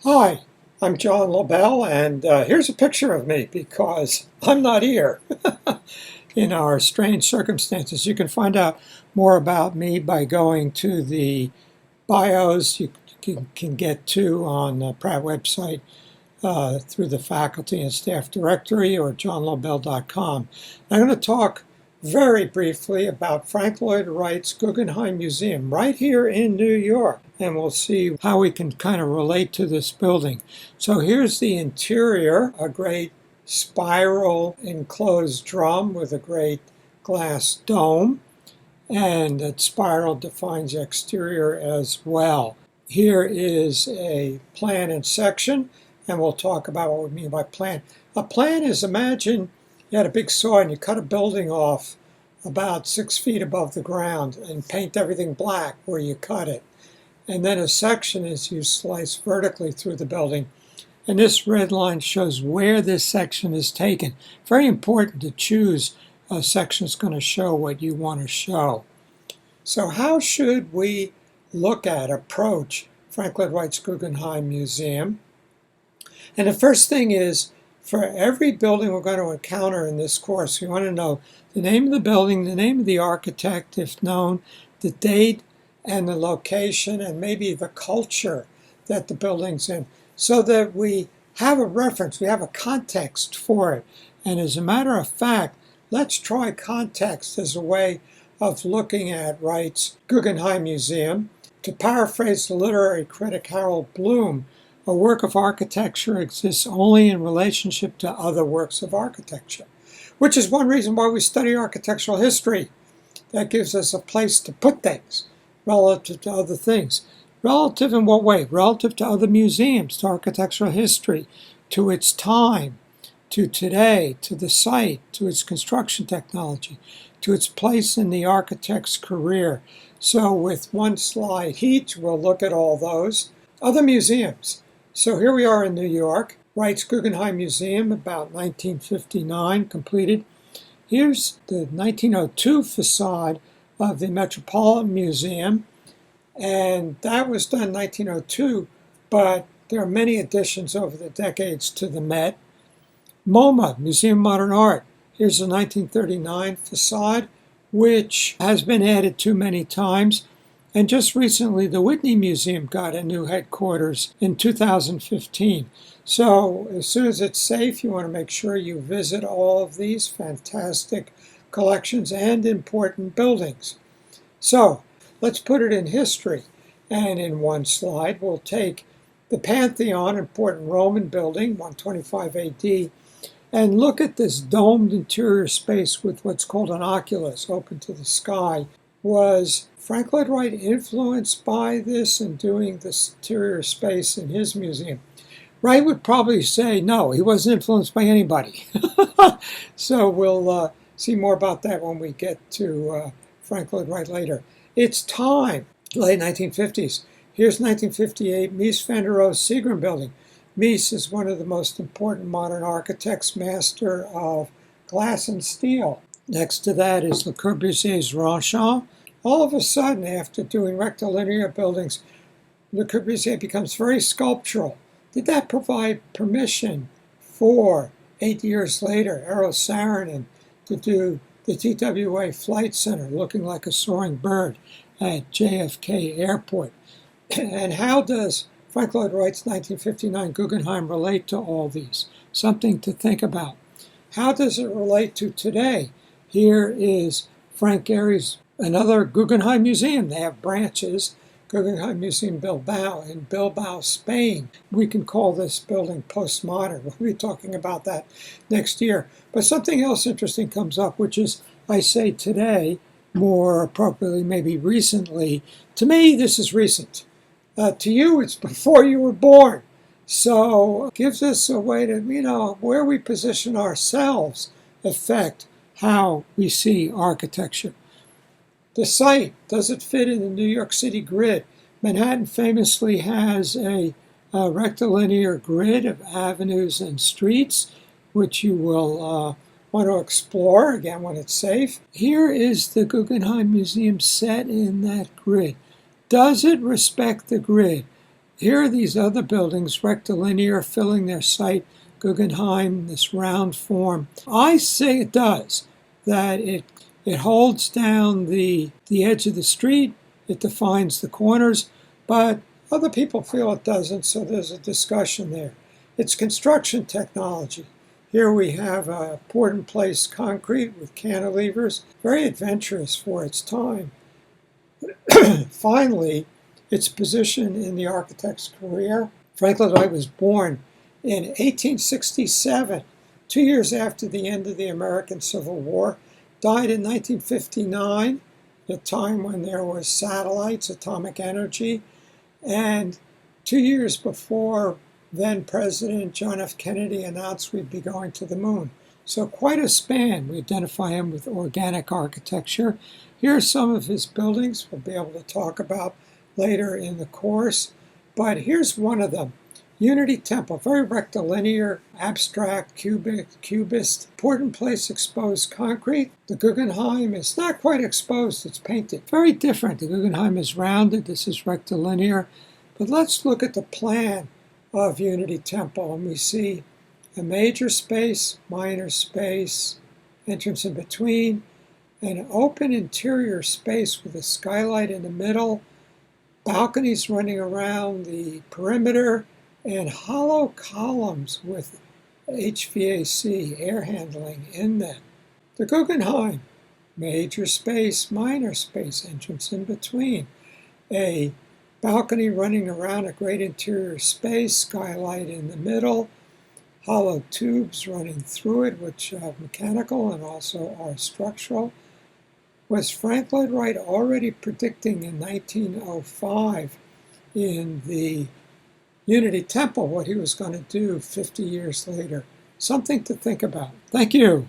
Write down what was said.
Hi, I'm John LaBelle, and here's a picture of me because I'm not here in our strange circumstances. You can find out more about me by going to the bios you can get to on the Pratt website through the faculty and staff directory or johnlobel.com. I'm going to talk very briefly about Frank Lloyd Wright's Guggenheim Museum right here in New York, and we'll see how we can kind of relate to this building. So here's the interior, a great spiral enclosed drum with a great glass dome, and that spiral defines the exterior as well. Here is a plan and section, and we'll talk about what we mean by plan. A plan is, imagine you had a big saw and you cut a building off about 6 feet above the ground and paint everything black where you cut it. And then a section is you slice vertically through the building. And this red line shows where this section is taken. Very important to choose a section that's going to show what you want to show. So how should we approach Frank Lloyd Wright's Guggenheim Museum? And the first thing is, for every building we're going to encounter in this course, we want to know the name of the building, the name of the architect, if known, the date and the location, and maybe the culture that the building's in, so that we have a reference, we have a context for it. And as a matter of fact, let's try context as a way of looking at Wright's Guggenheim Museum. To paraphrase the literary critic Harold Bloom, a work of architecture exists only in relationship to other works of architecture, which is one reason why we study architectural history. That gives us a place to put things relative to other things. Relative in what way? Relative to other museums, to architectural history, to its time, to today, to the site, to its construction technology, to its place in the architect's career. So with one slide each, we'll look at all those. Other museums. So here we are in New York, Wright's Guggenheim Museum, about 1959, completed. Here's the 1902 facade of the Metropolitan Museum, and that was done in 1902, but there are many additions over the decades to the Met. MoMA, Museum of Modern Art. Here's the 1939 facade, which has been added to many times. And just recently, the Whitney Museum got a new headquarters in 2015. So as soon as it's safe, you want to make sure you visit all of these fantastic collections and important buildings. So let's put it in history. And in one slide, we'll take the Pantheon, important Roman building, 125 AD, and look at this domed interior space with what's called an oculus, open to the sky. Was Frank Lloyd Wright influenced by this in doing this interior space in his museum? Wright would probably say no, he wasn't influenced by anybody. So we'll see more about that when we get to Frank Lloyd Wright later. It's time, late 1950s. Here's 1958, Mies van der Rohe Seagram building. Mies is one of the most important modern architects, master of glass and steel. Next to that is Le Corbusier's Ronchamp. All of a sudden, after doing rectilinear buildings, Le Corbusier becomes very sculptural. Did that provide permission for, 8 years later, Eero Saarinen to do the TWA Flight Center, looking like a soaring bird at JFK Airport? And how does Frank Lloyd Wright's 1959 Guggenheim relate to all these? Something to think about. How does it relate to today? Here is Frank Gehry's another Guggenheim Museum. They have branches. Guggenheim Museum Bilbao in Bilbao, Spain. We can call this building postmodern. We'll be talking about that next year. But something else interesting comes up, which is, I say today, more appropriately, maybe recently. To me, this is recent. To you, it's before you were born. So it gives us a way to, where we position ourselves affect how we see architecture. The site, does it fit in the New York City grid? Manhattan famously has a rectilinear grid of avenues and streets, which you will want to explore, again, when it's safe. Here is the Guggenheim Museum set in that grid. Does it respect the grid? Here are these other buildings, rectilinear, filling their site, Guggenheim, this round form. I say it does, that it holds down the edge of the street, it defines the corners, but other people feel it doesn't, so there's a discussion there. It's construction technology. Here we have a poured-in-place concrete with cantilevers, very adventurous for its time. Finally, its position in the architect's career. Franklin Wright was born in 1867, 2 years after the end of the American Civil War, died in 1959, at a time when there was satellites, atomic energy, and 2 years before then President John F. Kennedy announced we'd be going to the moon. So quite a span. We identify him with organic architecture. Here are some of his buildings we'll be able to talk about later in the course, but here's one of them. Unity Temple, very rectilinear, abstract, cubist, poured-in-place exposed concrete. The Guggenheim is not quite exposed, it's painted. Very different. The Guggenheim is rounded, this is rectilinear. But let's look at the plan of Unity Temple, and we see a major space, minor space, entrance in between, an open interior space with a skylight in the middle, balconies running around the perimeter, and hollow columns with HVAC, air handling in them. The Guggenheim, major space, minor space, entrance in between, a balcony running around a great interior space, skylight in the middle, hollow tubes running through it, which are mechanical and also are structural. Was Frank Lloyd Wright already predicting in 1905 in the Unity Temple what he was going to do 50 years later? Something to think about. Thank you.